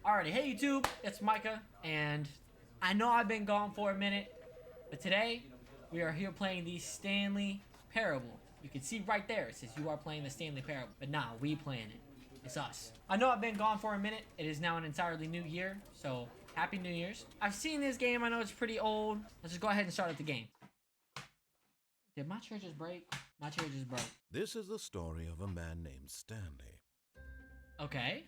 Alrighty, hey YouTube, it's Micah, and I know I've been gone for a minute, but today we are here playing the Stanley Parable. You can see right there, it says you are playing the Stanley Parable, but nah, we playing it. It's us. I know I've been gone for a minute. It is now an entirely new year, so Happy New Year's. I've seen this game, I know it's pretty old. Let's just go ahead and start up the game. Did my chair just break? My chair just broke. This is the story of a man named Stanley. Okay.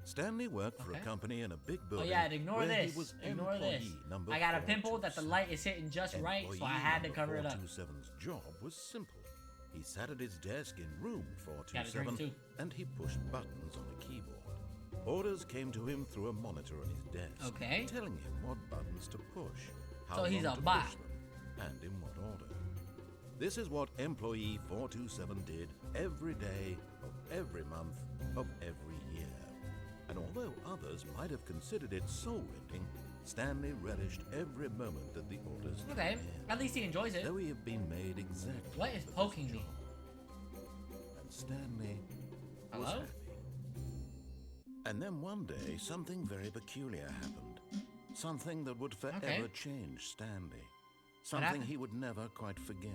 Stanley worked for a company in a big Oh building. yeah, ignore where this. He was Ignore this. number I got a pimple that the 427. light is hitting just right, so I had to cover it up. 427's job was simple. He sat at his desk in room Got a drink 427 too. and he pushed buttons on a keyboard. Orders came to him through a monitor on his desk, Okay. telling him what buttons to push, how So he's long a to bot. push them, and in what order. This is what employee 427 did every day of every month of every year. And although others might have considered it soul-rending, Stanley relished every moment that the orders Okay, came in, at least he enjoys it. though he had been made exactly What is for this poking me? job. And Stanley was Hello? happy. And then one day, something very peculiar happened. Something that would forever change Stanley. Something happened? he would never quite forget.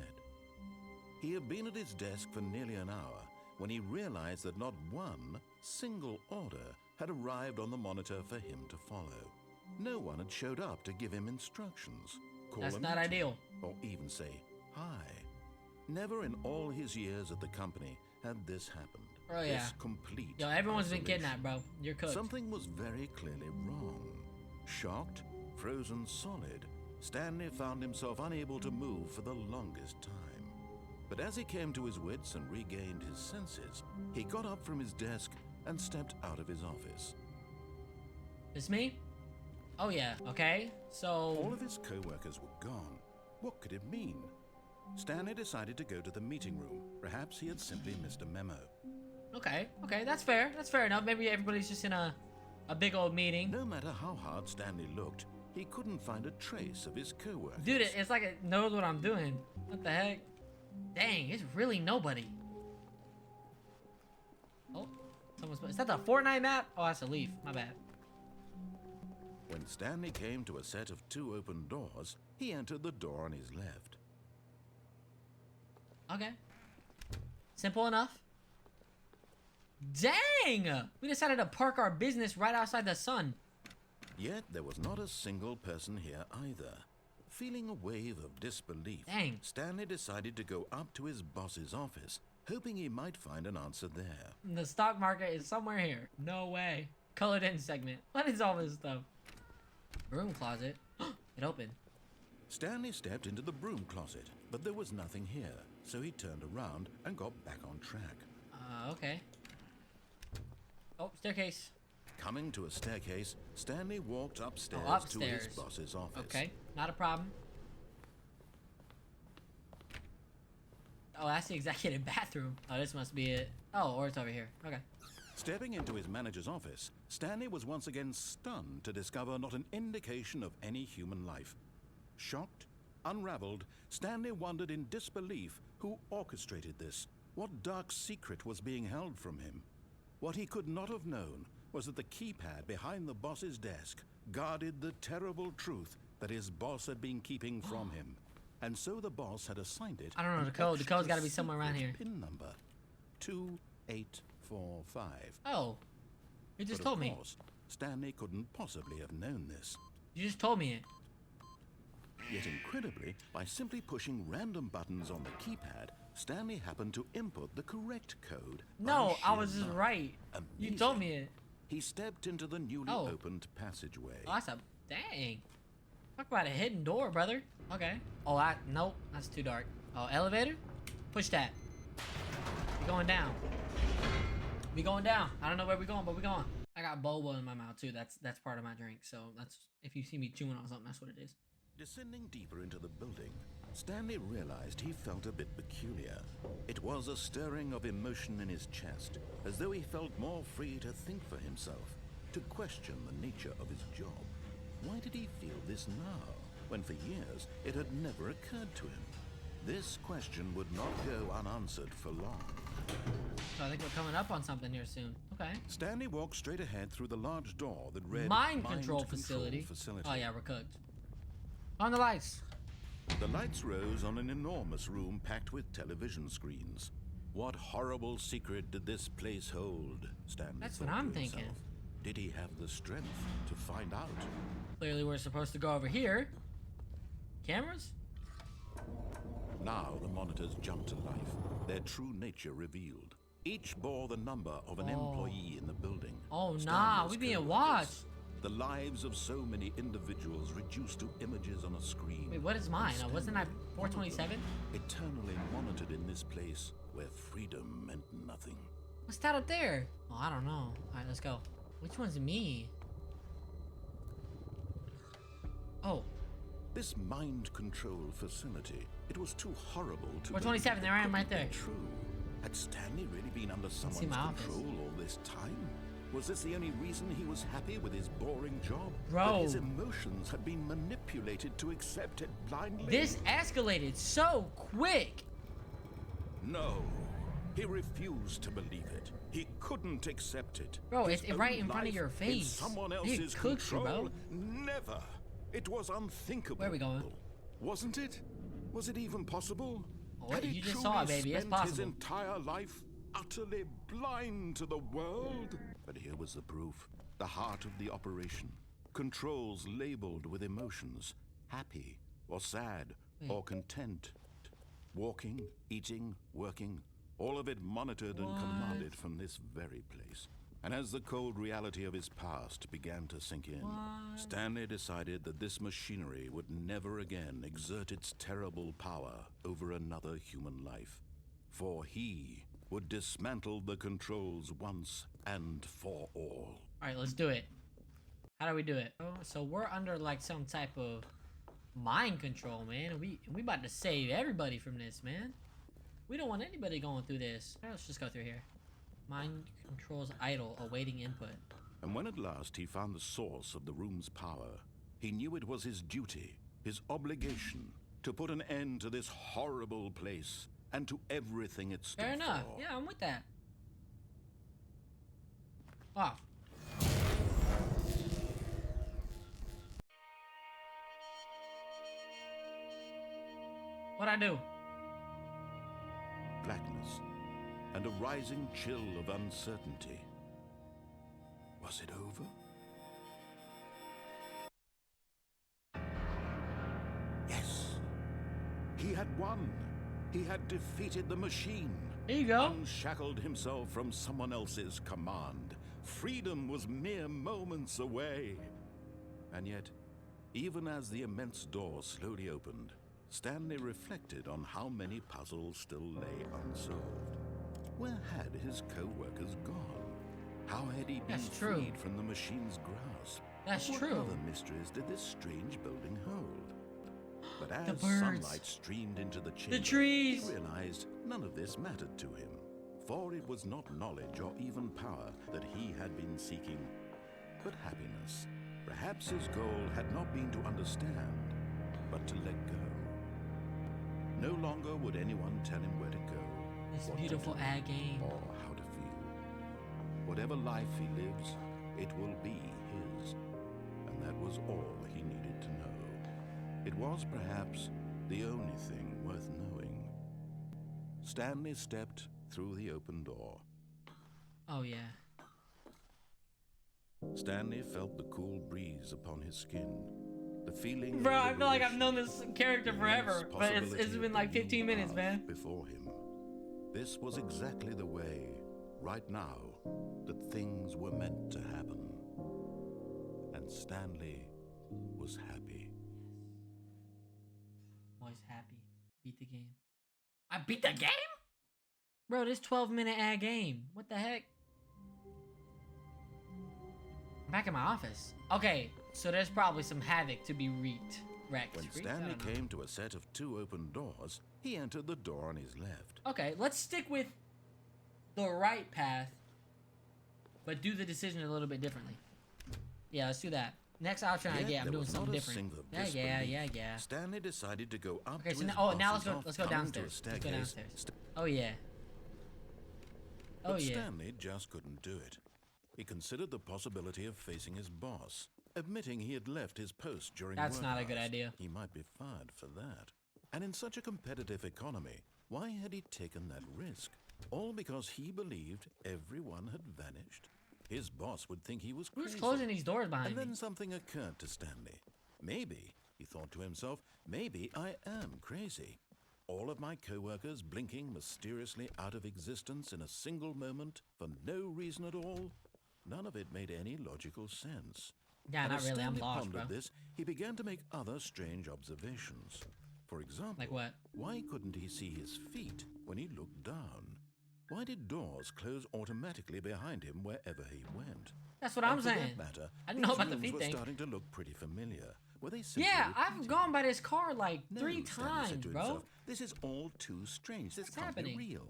He had been at his desk for nearly an hour when he realized that not one single order had arrived on the monitor for him to follow. No one had showed up to give him instructions, call That's a not meeting, ideal. or even say hi. Never in all his years at the company had this happened. Oh yeah. This complete Yo, everyone's been isolation. kidnapped, bro. You're cooked. Something was very clearly wrong. Shocked, frozen solid, Stanley found himself unable to move for the longest time. But as he came to his wits and regained his senses, he got up from his desk and stepped out of his office. It's me? Oh yeah, okay. All So of his co-workers were gone. What could it mean? Stanley decided to go to the meeting room. Perhaps he had simply missed a memo. okay, that's fair. That's fair enough. Maybe everybody's just in a big old meeting. No matter how hard Stanley looked, he couldn't find a trace of his co-workers. Dude, it's like it knows what I'm doing. What the heck? Dang, it's really nobody. Oh, is that the Fortnite map? Oh, that's a leaf. My bad. When Stanley came to a set of two open doors, he entered the door on his left. Okay. Simple enough. Dang! We decided to park our business right outside the sun. Yet there was not a single person here either. Feeling a wave of disbelief, Dang. Stanley decided to go up to his boss's office, hoping he might find an answer there. The stock market is somewhere here. No way. Colored in segment. What is all this stuff? Broom closet. It opened. Stanley stepped into the broom closet, but there was nothing here, so he turned around and got back on track. Okay. Oh, staircase. Coming to a staircase, Stanley walked upstairs, to his Upstairs. boss's office. Okay, not a problem. Oh, that's the executive bathroom. Oh, this must be it. Oh, or it's over here. Okay. Stepping into his manager's office, Stanley was once again stunned to discover not an indication of any human life. Shocked, unraveled, Stanley wondered in disbelief who orchestrated this. What dark secret was being held from him? What he could not have known was that the keypad behind the boss's desk guarded the terrible truth that his boss had been keeping from him. And so the boss had assigned it. I don't know the code. The code's gotta be somewhere around here. Pin number 2845. Oh. You just But told of me. course, Stanley couldn't possibly have known this. You just told me it. Yet incredibly, by simply pushing random buttons on the keypad, Stanley happened to input the correct code. No, by I sheer was just luck. right. You told me it. He stepped into the newly Oh. opened passageway. Oh, that's a dang. Talk about a hidden door, brother. Okay. Oh, nope. That's too dark. Oh, elevator? Push that. We going down. We going down. I don't know where we going, but we going. I got boba in my mouth too. That's part of my drink. So that's if you see me chewing on something, that's what it is. Descending deeper into the building, Stanley realized he felt a bit peculiar. It was a stirring of emotion in his chest, as though he felt more free to think for himself, to question the nature of his job. Why did he feel this now, when for years it had never occurred to him? This question would not go unanswered for long. So I think we're coming up on something here soon. Okay. Stanley walked straight ahead through the large door that read Mind control facility. Oh yeah, we're cooked. On the lights. The lights rose on an enormous room packed with television screens. What horrible secret did this place hold? Stanley That's thought what I'm to himself. thinking. Did he have the strength to find out? Clearly we're supposed to go over here. Cameras? Now the monitors jumped to life, their true nature revealed. Each bore the number of an employee in the building. Oh nah, Stanley's we being coworkers. watched. The lives of so many individuals reduced to images on a screen. Wait, what is mine? Wasn't I 427? Eternally monitored in this place where freedom meant nothing. What's that up there? Oh, I don't know. Alright, let's go. Which one's me? Oh. This mind control facility, it was too horrible to 427, there I am right there. True. Had Stanley really been under someone's control all this time? Was this the only reason he was happy with his boring job? Bro. That his emotions had been manipulated to accept it blindly? This escalated so quick. No. He refused to believe it. He couldn't accept it. Bro, His it's right own in front of life your in face. someone It else's cooks you, control? bro. Never. It was unthinkable. Where are we going? Wasn't it? Was it even possible? Oh, Had he you just truly saw it, baby. It's spent his possible. entire life utterly blind to the world? But here was the proof. The heart of the operation. Controls labeled with emotions. Happy or sad or content. Walking, eating, working. All of it monitored and commanded from this very place. And as the cold reality of his past began to sink in, Stanley decided that this machinery would never again exert its terrible power over another human life. For he would dismantle the controls once and for all. Alright, let's do it. How do we do it? Oh, so we're under like some type of mind control, man. And we about to save everybody from this, man. We don't want anybody going through this. Alright, let's just go through here. Mind controls idle, awaiting input. And when at last he found the source of the room's power, he knew it was his duty, his obligation, to put an end to this horrible place and to everything it stood Fair enough. for. Yeah, I'm with that. Off. What'd I do? Blackness and a rising chill of uncertainty. Was it over? Yes. He had won. He had defeated the machine. There you go. Unshackled himself from someone else's command. Freedom was mere moments away. And yet, even as the immense door slowly opened, Stanley reflected on how many puzzles still lay unsolved. Where had his co-workers gone? How had he been freed from the machine's grasp? That's what true. other mysteries did this strange building hold? But as The birds. sunlight streamed into the chamber, trees. he realized none of this mattered to him. For it was not knowledge or even power that he had been seeking, but happiness. Perhaps his goal had not been to understand, but to let go. No longer would anyone tell him where to go, This what beautiful to do, ad game. or how to feel. Whatever life he lives, it will be his. And that was all he needed to know. It was perhaps the only thing worth knowing. Stanley stepped through the open door. Oh yeah. Stanley felt the cool breeze upon his skin. The feeling Bro, of I feel like I've liberation, known this character forever, immense but it's possibility been of like the 15 new minutes, path man. before him. This was exactly the way, right now, that things were meant to happen. And Stanley was happy. Always happy. Beat the game. I beat the game? Bro, this 12-minute ad game. What the heck? I'm back in my office. Okay, so there's probably some havoc to be wreaked. When Stanley came to a set of 2 open doors, he entered the door on his left. Okay, let's stick with the right path, but do the decision a little bit differently. Yeah, let's do that. Next option I Yet get, I'm there doing was something not a different. single Yeah. Stanley decided to go up Okay, to so his now let's boss's go office, downstairs. down to a Let's go staircase. downstairs. Oh yeah. Oh, But yeah. Stanley just couldn't do it. He considered the possibility of facing his boss, admitting he had left his post during That's work not a good hours. idea. He might be fired for that. And in such a competitive economy, why had he taken that risk? All because he believed everyone had vanished? His boss would think he was crazy. Who's closing these doors behind And me? then something occurred to Stanley. Maybe, he thought to himself, maybe I am crazy. All of my co-workers blinking mysteriously out of existence in a single moment for no reason at all? None of it made any logical sense. Yeah, And not as really. I'm Stanley lost, pondered bro. this, he began to make other strange observations. For example, Like what? why couldn't he see his feet when he looked down? Why did doors close automatically behind him wherever he went? That's what I'm And for saying. that matter, I didn't know these about the rooms feet were thing. starting to look pretty familiar. Were they simply Yeah, I've repeating? gone by this car like No, 3 Stanley said times, to bro. himself, this is all too strange. This What's can't happening? be real.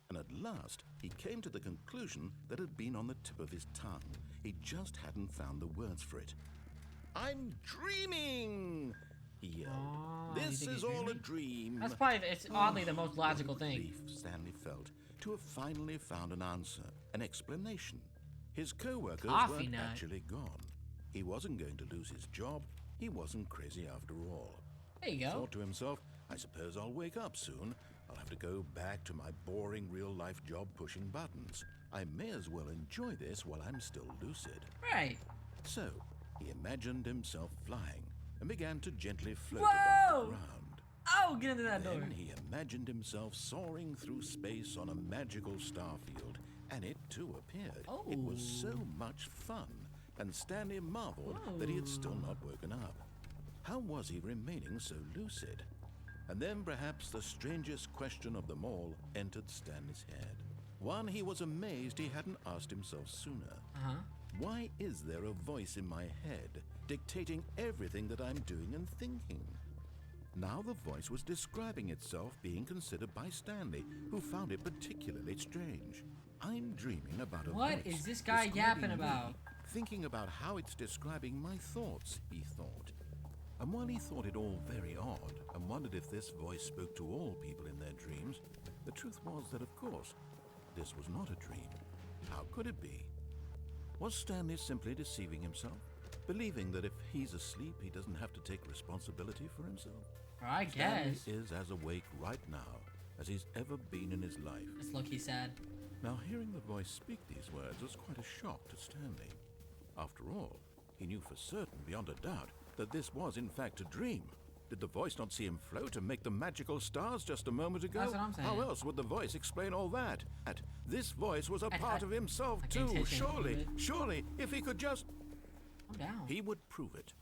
And at last, he came to the conclusion that had been on the tip of his tongue. He just hadn't found the words for it. I'm dreaming, he yelled. Oh, you This think is he's all a dreaming? dream. That's probably, it's oddly the most logical What a thing. relief Stanley felt to have finally found an answer, an explanation. His co-workers Coffee weren't nut. actually gone. He wasn't going to lose his job. He wasn't crazy after all. There you He go. thought to himself, I suppose I'll wake up soon. I'll have to go back to my boring real-life job pushing buttons. I may as well enjoy this while I'm still lucid. Right. So, he imagined himself flying and began to gently float Whoa! above the ground. Oh, get into that door. Then he imagined himself soaring through space on a magical star field, and it too appeared. It was so much fun, and Stanley marveled that he had still not woken up. How was he remaining so lucid? And then perhaps the strangest question of them all entered Stanley's head. One he was amazed he hadn't asked himself sooner. Uh-huh. Why is there a voice in my head dictating everything that I'm doing and thinking? Now the voice was describing itself being considered by Stanley, who found it particularly strange. I'm dreaming about a What voice is this guy describing yapping me, about? thinking about how it's describing my thoughts, he thought. And while he thought it all very odd and wondered if this voice spoke to all people in their dreams, the truth was that, of course, this was not a dream. How could it be? Was Stanley simply deceiving himself, believing that if he's asleep, he doesn't have to take responsibility for himself? Or I Stanley guess. is as awake right now as he's ever been in his life. It's low-key sad. Now, hearing the voice speak these words was quite a shock to Stanley. After all, he knew for certain, beyond a doubt, that this was in fact a dream. Did the voice not see him float and make the magical stars just a moment ago? That's what I'm saying. How else would the voice explain all that? This voice was a I- part I- of himself I can't too. take anything from it. Surely, if he could just... I'm down. He would prove it.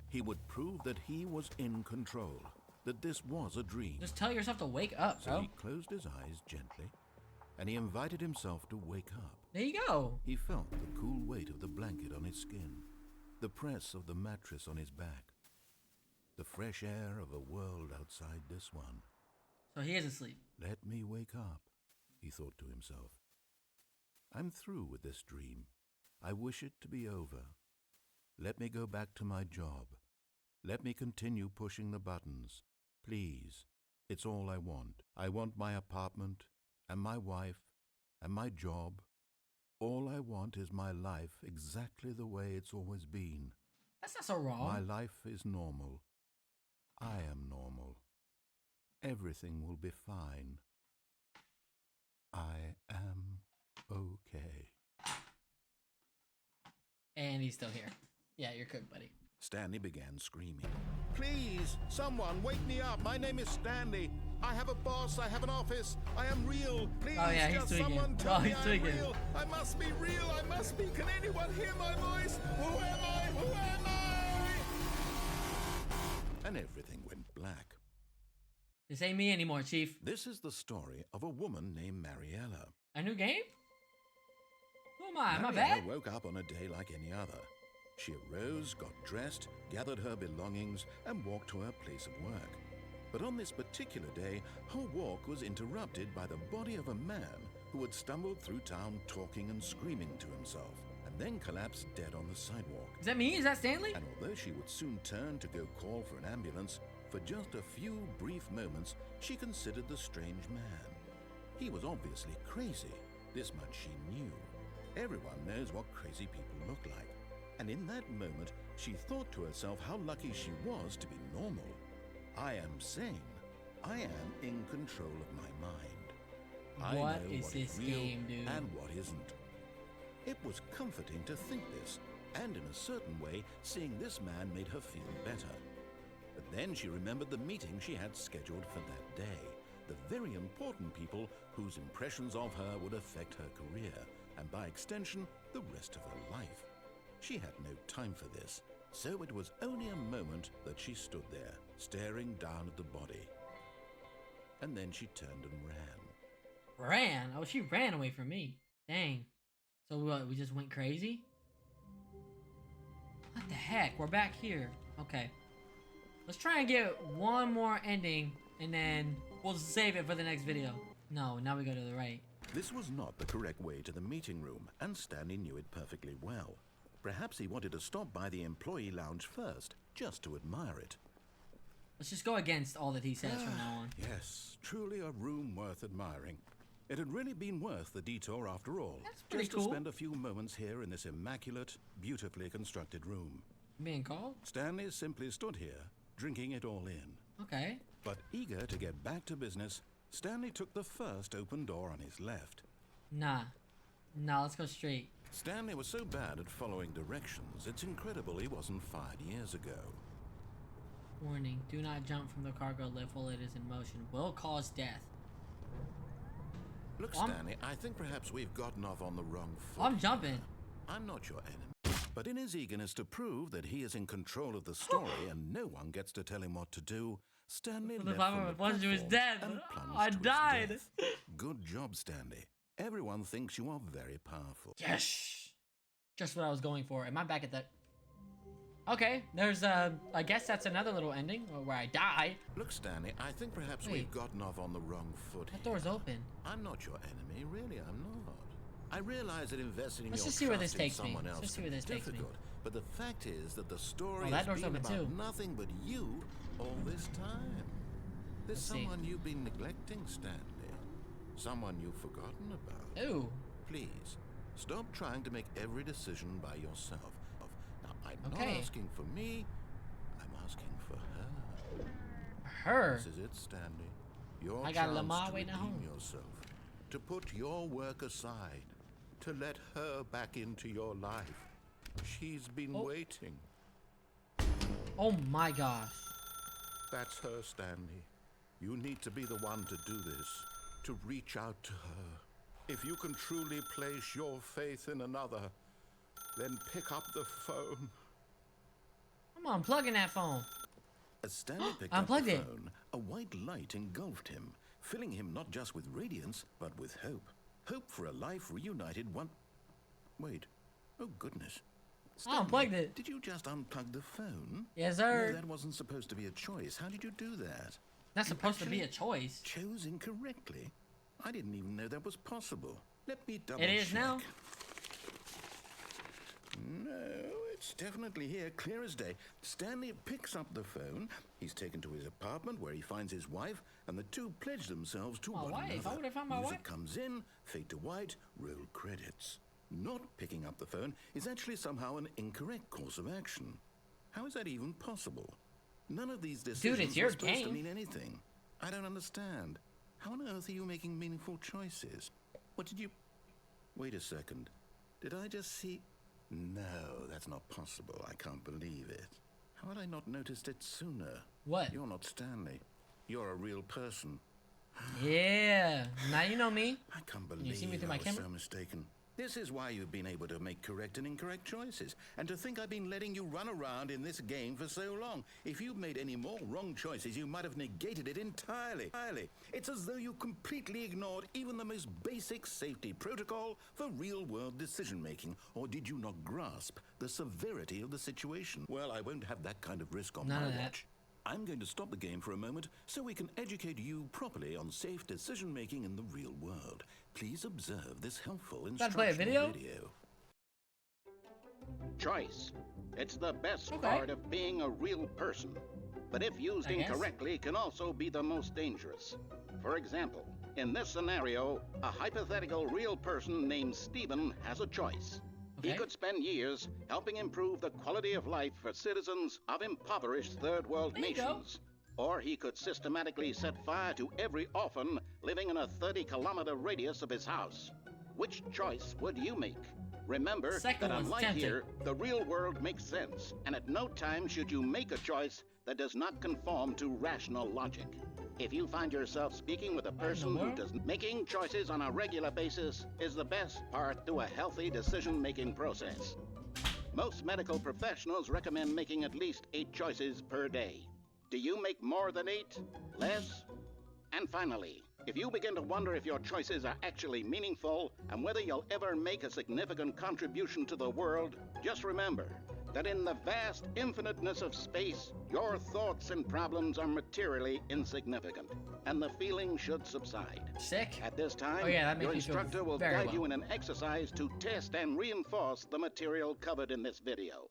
He would prove that he was in control, that this was a dream. Just tell yourself to wake up, So bro. he closed his eyes gently, and he invited himself to wake up. There you go. He felt the cool weight of the blanket on his skin, the press of the mattress on his back, the fresh air of a world outside this one. So he is asleep. Let me wake up, he thought to himself. I'm through with this dream. I wish it to be over. Let me go back to my job. Let me continue pushing the buttons. Please, it's all I want. I want my apartment, and my wife, and my job. All I want is my life exactly the way it's always been. That's not so wrong. My life is normal. I am normal. Everything will be fine. I am okay. And he's still here. Yeah, you're cooked, buddy. Stanley began screaming. Please, someone, wake me up. My name is Stanley. I have a boss. I have an office. I am real. Please, Oh, yeah, he's just tweaking. someone tell Oh, me he's I'm tweaking. real. I must be real. I must be. Can anyone hear my voice? Who am I? Who am I? And everything went black. This ain't me anymore, Chief. This is the story of a woman named Mariella. A new game? Who am I? Am I Mariella bad? woke up on a day like any other. She arose, got dressed, gathered her belongings, and walked to her place of work. But on this particular day, her walk was interrupted by the body of a man who had stumbled through town talking and screaming to himself, and then collapsed dead on the sidewalk. Is that me? Is that Stanley? And although she would soon turn to go call for an ambulance, for just a few brief moments, she considered the strange man. He was obviously crazy. This much she knew. Everyone knows what crazy people look like. And in that moment, she thought to herself how lucky she was to be normal. I am sane. I am in control of my mind. What I know is what this is real game, dude? and what isn't. It was comforting to think this, and in a certain way, seeing this man made her feel better. But then she remembered the meeting she had scheduled for that day. The very important people whose impressions of her would affect her career, and by extension, the rest of her life. She had no time for this, so it was only a moment that she stood there, staring down at the body. And then she turned and ran. Ran? Oh, she ran away from me. Dang. So what, we just went crazy? What the heck? We're back here. Okay. Let's try and get one more ending, and then we'll save it for the next video. No, now we go to the right. This was not the correct way to the meeting room, and Stanley knew it perfectly well. Perhaps he wanted to stop by the employee lounge first, just to admire it. Let's just go against all that he says from now on. Yes, truly a room worth admiring. It had really been worth the detour after all. That's pretty just cool. to spend a few moments here in this immaculate, beautifully constructed room. Being called? Stanley simply stood here, drinking it all in. Okay. But eager to get back to business, Stanley took the first open door on his left. Nah, let's go straight. Stanley was so bad at following directions, it's incredible he wasn't fired years ago. Warning, do not jump from the cargo lift while it is in motion. Will cause death. Look, Stanley, I think perhaps we've gotten off on the wrong foot. I'm jumping. I'm not your enemy. But in his eagerness to prove that he is in control of the story and no one gets to tell him what to do, Stanley left from the plunged to his platform death. and plunged I to his died. death. Good job, Stanley. Everyone thinks you are very powerful. Yes! Just what I was going for. Am I back at that? Okay, there's I guess that's another little ending where I die. Look, Stanley, I think perhaps we've gotten off on the wrong foot That here. door's open. I'm not your enemy, really, I'm not. I realize that investing in Let's your just see where trust this takes in me. someone Let's else just see can where be this takes me. difficult, but the fact is that the story Oh, that has door's been open about too. nothing but you all this time. There's Let's see. someone you've been neglecting, Stanley. Someone you've forgotten about. Ooh. Please, stop trying to make every decision by yourself. Now, I'm not Okay. asking for me, I'm asking for her. Her. This is it, Stanley. Your I got chance Lamar to waiting at redeem home. yourself, to put your work aside, to let her back into your life. She's been waiting. Oh my gosh. That's her, Stanley. You need to be the one to do this, to reach out to her. If you can truly place your faith in another, then pick up the phone. I'm unplugging that phone. As Stanley picked up the Unplugged it. phone, a white light engulfed him, filling him not just with radiance, but with hope. Hope for a life reunited one... Wait. Oh, goodness. I unplugged it. Did you just unplug the phone? Yes, sir. No, that wasn't supposed to be a choice. How did you do that? That's supposed to be a choice. Chose incorrectly? I didn't even know that was possible. Let me double It is check. now. No, it's definitely here, clear as day. Stanley picks up the phone. He's taken to his apartment where he finds his wife, and the two pledge themselves to My one wife? another. I would have found my Music wife. comes in, fade to white, roll credits. Not picking up the phone is actually somehow an incorrect course of action. How is that even possible? None of these decisions it's your were supposed to game. mean anything. I don't understand. How on earth are you making meaningful choices? What did you... Wait a second. Did I just see... No, that's not possible. I can't believe it. How had I not noticed it sooner? What? You're not Stanley. You're a real person. Yeah. Now you know me. I can't you believe see me through my I was camera? so mistaken. This is why you've been able to make correct and incorrect choices. And to think I've been letting you run around in this game for so long. If you'd made any more wrong choices, you might have negated it entirely. It's as though you completely ignored even the most basic safety protocol for real-world decision-making. Or did you not grasp the severity of the situation? Well, I won't have that kind of risk on None my of that. watch. I'm going to stop the game for a moment so we can educate you properly on safe decision-making in the real world. Please observe this helpful Gotta play a instructional video? Choice. It's the best Okay. part of being a real person. But if used I guess. incorrectly, can also be the most dangerous. For example, In this scenario, a hypothetical real person named Stephen has a choice. He Okay. could spend years helping improve the quality of life for citizens of impoverished third world There you go. nations. Or he could systematically set fire to every orphan living in a 30-kilometer radius of his house. Which choice would you make? Remember Second that one's unlike tempting. here, the real world makes sense, and at no time should you make a choice that does not conform to rational logic. If you find yourself speaking with a person who does making choices on a regular basis is the best part to a healthy decision-making process. Most medical professionals recommend making at least 8 choices per day. Do you make more than 8? Less? And finally, if you begin to wonder if your choices are actually meaningful and whether you'll ever make a significant contribution to the world, just remember that in the vast infiniteness of space, your thoughts and problems are materially insignificant, and the feeling should subside. Sick. At this time, Oh, yeah, that makes your me feel instructor will very guide well. you in an exercise to test and reinforce the material covered in this video.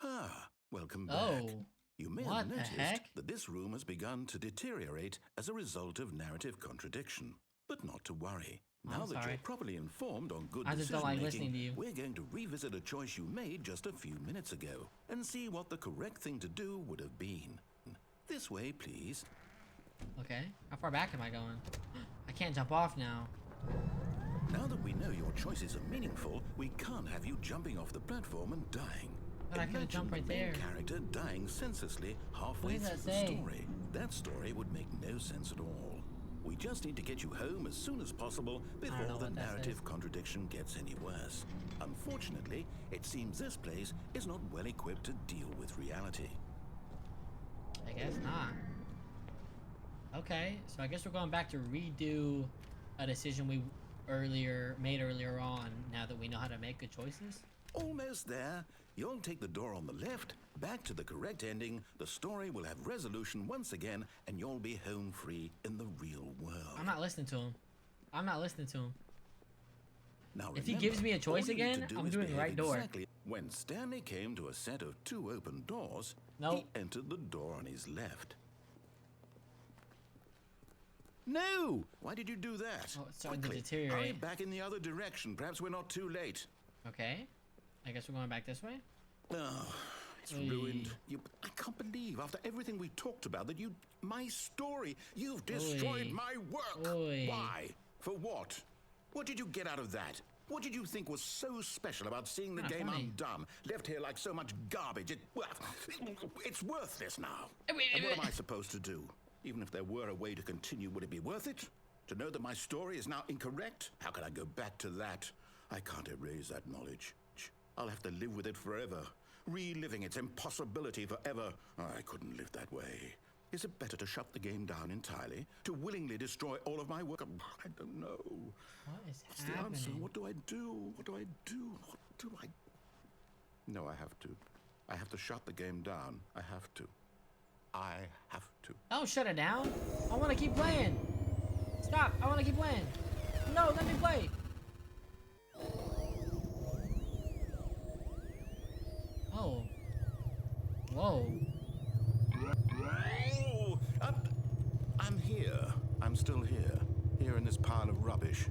Ah, welcome back. Oh. You may What have the noticed heck? that this room has begun to deteriorate as a result of narrative contradiction. But not to worry. Now I'm that sorry. you're properly informed on good I just don't like listening to you. we're going to revisit a choice you made just a few minutes ago and see what the correct thing to do would have been. This way, please. Okay. How far back am I going? I can't jump off now. Now that we know your choices are meaningful, we can't have you jumping off the platform and dying. But I could've Imagine jumped right the main there. character dying senselessly halfway What does through that the say? story. That story would make no sense at all. We just need to get you home as soon as possible before know the what that narrative says. contradiction gets any worse. Unfortunately, it seems this place is not well equipped to deal with reality. I guess not. Okay, so I guess we're going back to redo a decision we made earlier on, now that we know how to make good choices. Almost there. You'll take the door on the left, back to the correct ending, the story will have resolution once again, and you'll be home free in the real world. I'm not listening to him. I'm not listening to him. Now If he remember, gives me a choice all you need again, to do I'm is doing the behave right door. Exactly. When Stanley came to a set of 2 open doors, Nope. he entered the door on his left. No! Why did you do that? Oh, it's starting to Quickly, deteriorate. hurry back in the other direction. Perhaps we're not too late. Okay. I guess we're going back this way? Oh, it's Hey. ruined. I can't believe, after everything we talked about, that my story, you've destroyed Oi. my work. Oi. Why? For what? What did you get out of that? What did you think was so special about seeing the Kinda game funny. undone, left here like so much garbage? It's worthless now. Wait, And what wait. am I supposed to do? Even if there were a way to continue, would it be worth it? To know that my story is now incorrect? How can I go back to that? I can't erase that knowledge. I'll have to live with it forever, reliving its impossibility forever. I couldn't live that way. Is it better to shut the game down entirely? To willingly destroy all of my work? I don't know. What is What's the answer? happening? What do I do? What do I do? What do I... No, I have to. I have to shut the game down. I have to. I have to. Don't shut it down. I want to keep playing. Stop. I want to keep playing. No, let me play. Oh. Whoa. Oh, I'm here. I'm still here. Here in this pile of rubbish.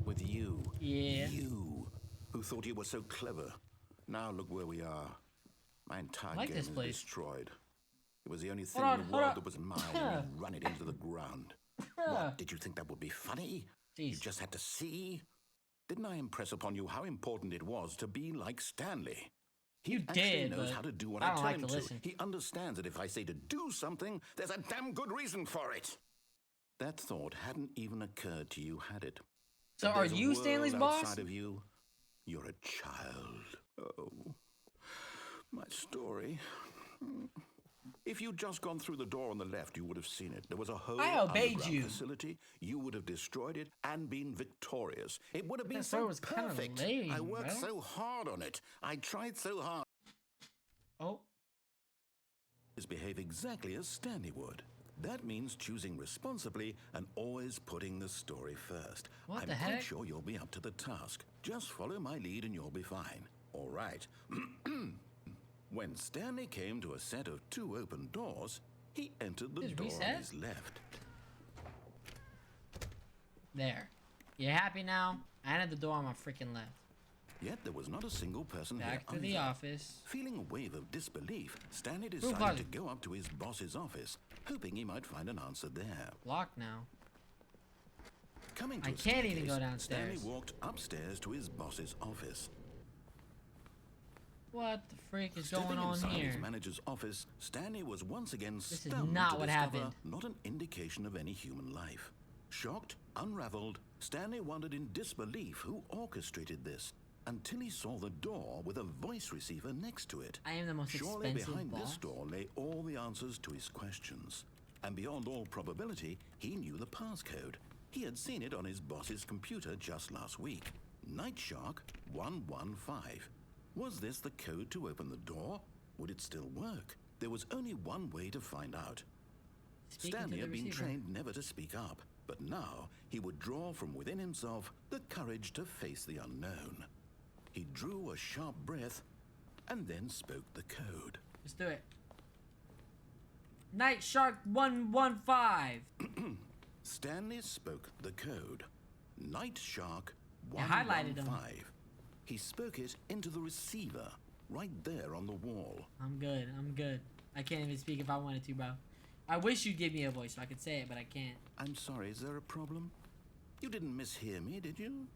With you. Yeah. You, who thought you were so clever. Now look where we are. My entire like game this is place. destroyed. It was the only thing Hold in on, the hold world on. that was mine, and you run it into the ground. What, did you think that would be funny? You Jeez. just had to see? Didn't I impress upon you how important it was to be like Stanley? He You actually did, knows but how to do what I I don't tell like him to to. listen. He understands that if I say to do something, there's a damn good reason for it. That thought hadn't even occurred to you, had it? So That are there's a you world Stanley's boss? outside of you? You're a child. Oh, my story. If you'd just gone through the door on the left, you would have seen it. There was a whole I obeyed underground you. facility. You would have destroyed it and been victorious. It would have been That so story was kinda perfect. lame, I worked bro. so hard on it. I tried so hard. Oh. Behave exactly as Stanley would. That means choosing responsibly and always putting the story first. What I'm the quite heck? sure you'll be up to the task. Just follow my lead and you'll be fine. All right. When Stanley came to a set of 2 open doors, he entered the Just door on reset? his left. There. You happy now? I entered the door on my freaking left. Yet there was not a single person Back here to the either. office. Feeling a wave of disbelief, Stanley Room decided closet. to go up to his boss's office, hoping he might find an answer there. Locked now. Coming to I a can't even staircase, go downstairs. Stanley walked upstairs to his boss's office. What the freak is Stepping going on inside here? his manager's office, Stanley was once again is stunned not to what discover happened. not an indication of any human life. Shocked, unraveled, Stanley wondered in disbelief who orchestrated this, until he saw the door with a voice receiver next to it. I am the most Surely expensive behind boss. this door lay all the answers to his questions. And beyond all probability, he knew the passcode. He had seen it on his boss's computer just last week. Night Shark 115. Was this the code to open the door? Would it still work? There was only one way to find out. Speaking Stanley to had the been receiver. trained never to speak up, but now he would draw from within himself the courage to face the unknown. He drew a sharp breath and then spoke the code. Let's do it. Night Shark 115. Stanley spoke the code. Night Shark You highlighted 115. He spoke it into the receiver, right there on the wall. I'm good. I'm good. I can't even speak if I wanted to, bro. I wish you'd give me a voice so I could say it, but I can't. I'm sorry, is there a problem? You didn't mishear me, did you?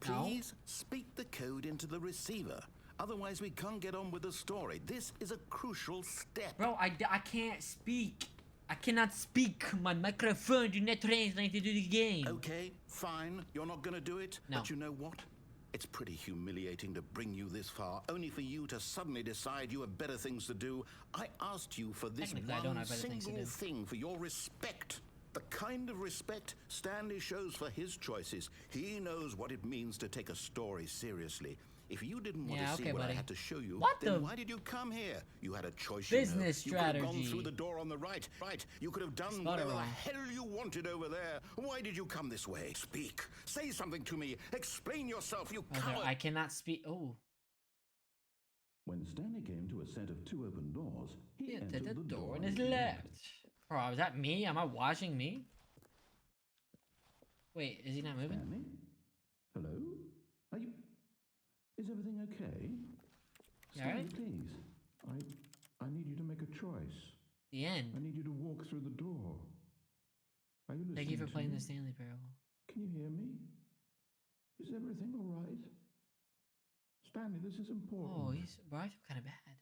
No. Please speak the code into the receiver. Otherwise, we can't get on with the story. This is a crucial step. Bro, I can't speak. I cannot speak. My microphone do not translate to the game. Okay, fine. You're not gonna do it. No. But you know what? It's pretty humiliating to bring you this far, only for you to suddenly decide you have better things to do. I asked you for this Technically, I don't one have better things to single do. thing, for your respect. The kind of respect Stanley shows for his choices. He knows what it means to take a story seriously. If you didn't want Yeah, to see okay, what buddy. I had to show you, What then the- why did you come here? You had a choice. Business you know. You could have gone strategy. through the door on the right. Right. You could have done Spot it whatever the wrong. hell you wanted over there. Why did you come this way? Speak. Say something to me. Explain yourself, you Oh, there, coward. I cannot speak. Oh. When Stanley came to a set of two open doors, He entered the door on his left. Bro, is that me? Am I watching me? Wait, is he not moving? Stanley? Hello? Are you... Is everything okay? You alright? Please. I need you to make a choice. The end. I need you to walk through the door. Are you listening Thank you for to playing me? the Stanley Parable. Can you hear me? Is everything all right? Stanley, this is important. Oh, bro, I feel kind of bad.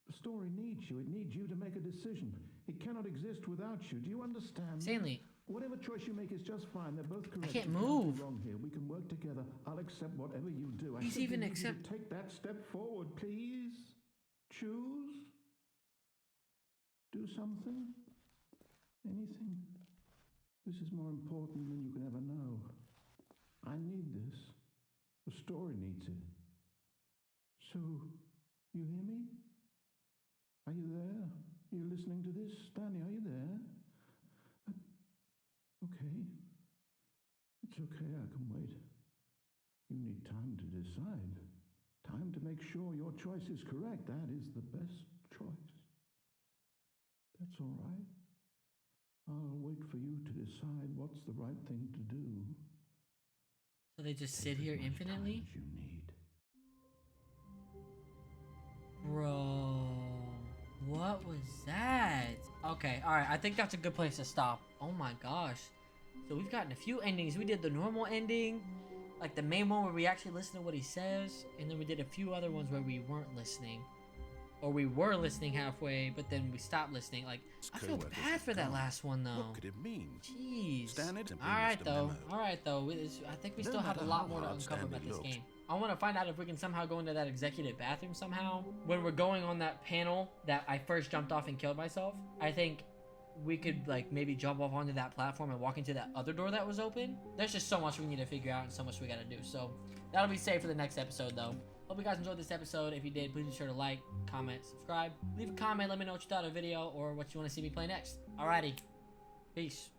The story needs you. It needs you to make a decision. It cannot exist without you. Do you understand? Stanley. Whatever choice you make is just fine. They're both correct. can't You be move. wrong here. We can work together. I'll accept whatever you do. I He's simply even need you to accept- take that step forward, please. Choose. Do something. Anything. This is more important than you can ever know. I need this. The story needs it. So, you hear me? Are you there? Are you listening to this? Stanley, are you there? Okay. It's okay, I can wait. You need time to decide. Time to make sure your choice is correct. That is the best choice. That's all right. I'll wait for you to decide what's the right thing to do. So they just sit here infinitely? As you need. Bro, what was that? Okay, alright, I think that's a good place to stop. Oh my gosh. So we've gotten a few endings. We did the normal ending, like the main one where we actually listen to what he says, and then we did a few other ones where we weren't listening. Or we were listening halfway, but then we stopped listening. Like, I feel Co-workers bad have for that gone. last one though. What could it mean? Jeez. Stanley simply Alright missed a though. memo. Alright though. I think we No still have a matter lot how more to hard uncover Stanley about this looked. game. I want to find out if we can somehow go into that executive bathroom somehow. When we're going on that panel that I first jumped off and killed myself, I think we could like maybe jump off onto that platform and walk into that other door that was open. There's just so much we need to figure out and so much we gotta do. So that'll be safe for the next episode though. Hope you guys enjoyed this episode. If you did, please be sure to like, comment, subscribe. Leave a comment, let me know what you thought of the video or what you want to see me play next. Alrighty. Peace.